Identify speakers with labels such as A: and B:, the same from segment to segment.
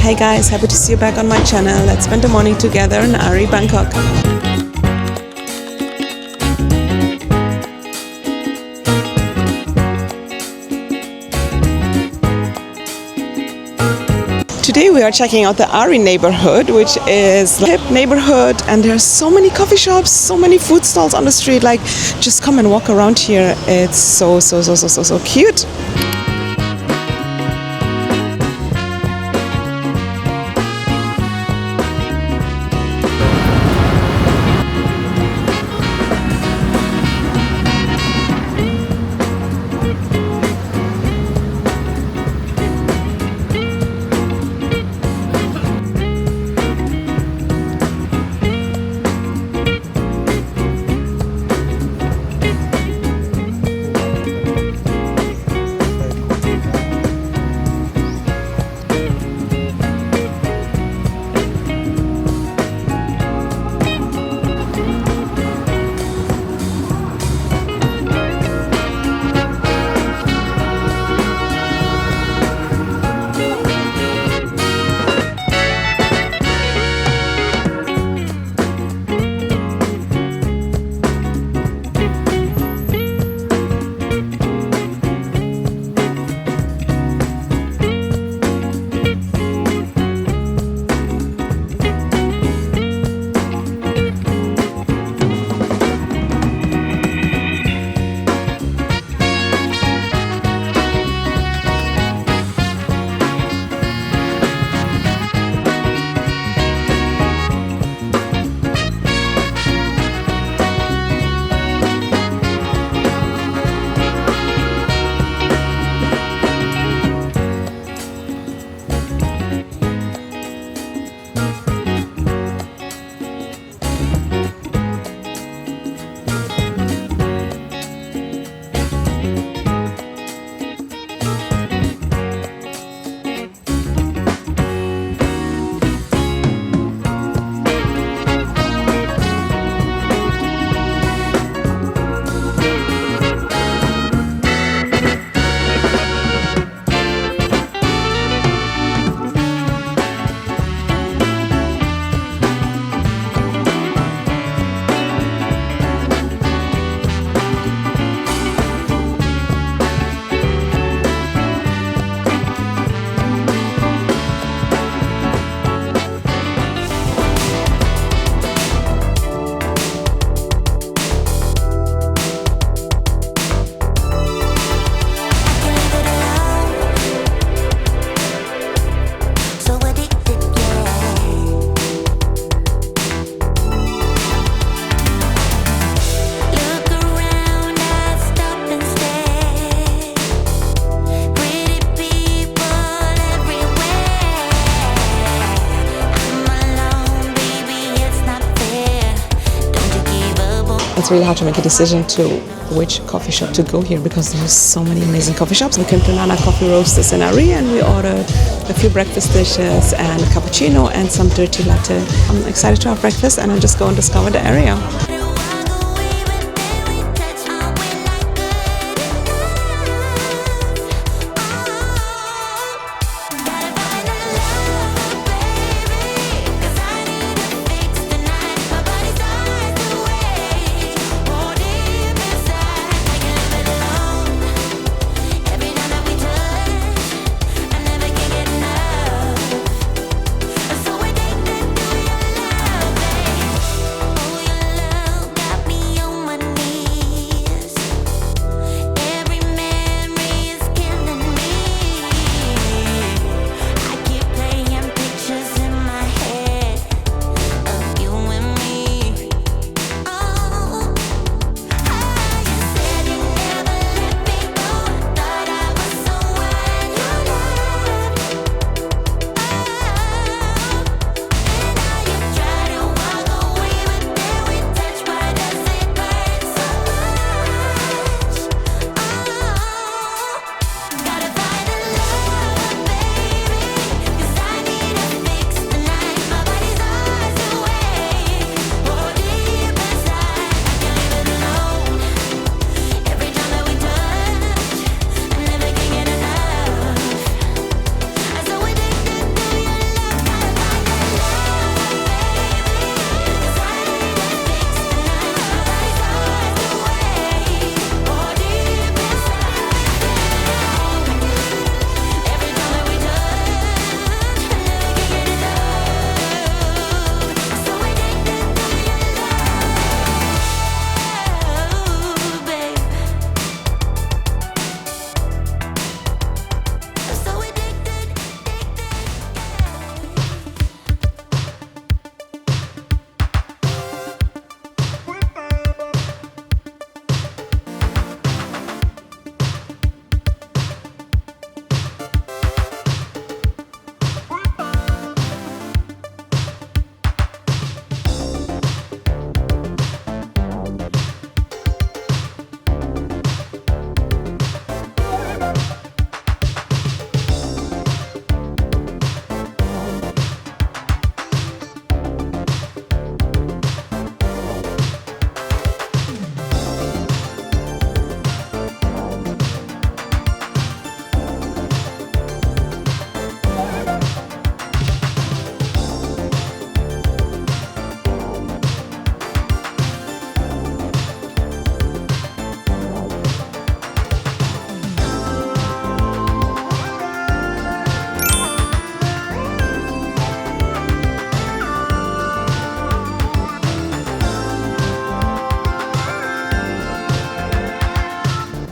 A: Hey guys, happy to see you back on my channel. Let's spend the morning together in Ari, Bangkok. Today we are checking out the Ari Neighborhood, which is a hip neighborhood, and there's so many coffee shops, so many food stalls on the street. Like, just come and walk around here. It's so cute. It's really hard to make a decision to which coffee shop to go here because there's so many amazing coffee shops. We came to Nana Coffee Roasters in Ari and we ordered a few breakfast dishes and a cappuccino and some dirty latte. I'm excited to have breakfast and I'll just go and discover the area.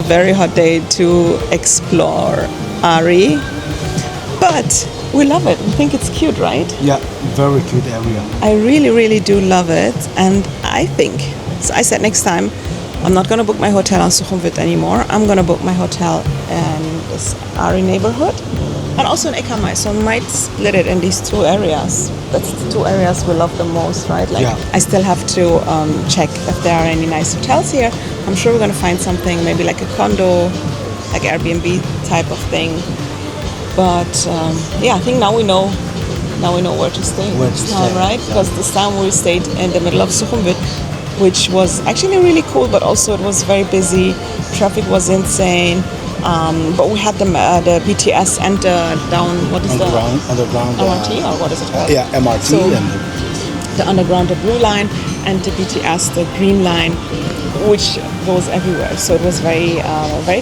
A: very hot day to explore Ari, but we love it. We think it's cute, right?
B: Yeah, very cute area.
A: I really, really do love it, and I think, so I said next time, I'm not going to book my hotel on Sukhumvit anymore. I'm going to book my hotel in this Ari Neighborhood and also in Ekamai. So I might split it in these two areas. That's the two areas we love the most, right? Like,
B: yeah.
A: I still have to check if there are any nice hotels here. I'm sure we're going to find something, maybe like a condo, like Airbnb type of thing. But yeah, I think now we know where to stay. Right? Yeah. Because this time we stayed in the middle of Sukhumvit, which was actually really cool, but also it was very busy. Traffic was insane. But we had the BTS and
B: underground
A: MRT or what is it called?
B: Yeah, MRT
A: so,
B: and
A: the underground, the blue line, and the BTS, the green line, which goes everywhere. So it was very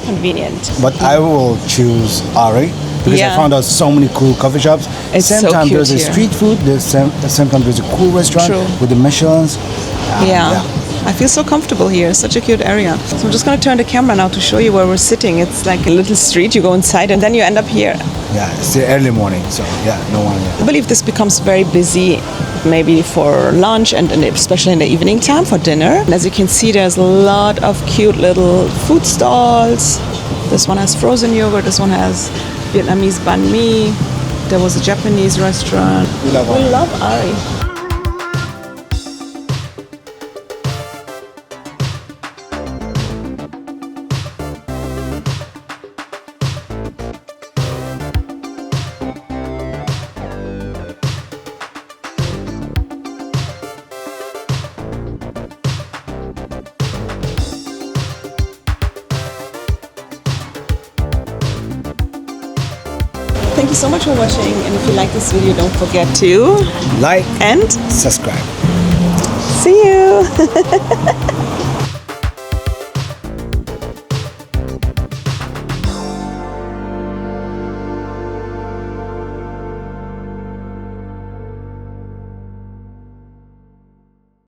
A: convenient.
B: But I will choose Ari because I found out so many cool coffee shops.
A: It's
B: same
A: so
B: time
A: cute
B: there's a
A: here.
B: street food. The same time there's a cool restaurant with the Michelins.
A: Yeah. I feel so comfortable here. Such a cute area. So I'm just going to turn the camera now to show you where we're sitting. It's like a little street. You go inside and then you end up here.
B: Yeah, it's the early morning, so yeah, no one yet.
A: I believe this becomes very busy maybe for lunch and especially in the evening time for dinner. And as you can see, there's a lot of cute little food stalls. This one has frozen yogurt. This one has Vietnamese banh mi. There was a Japanese restaurant.
B: We love
A: Ari. Thank you so much for watching, and if you like this video, don't forget to
B: like
A: and
B: subscribe.
A: See you!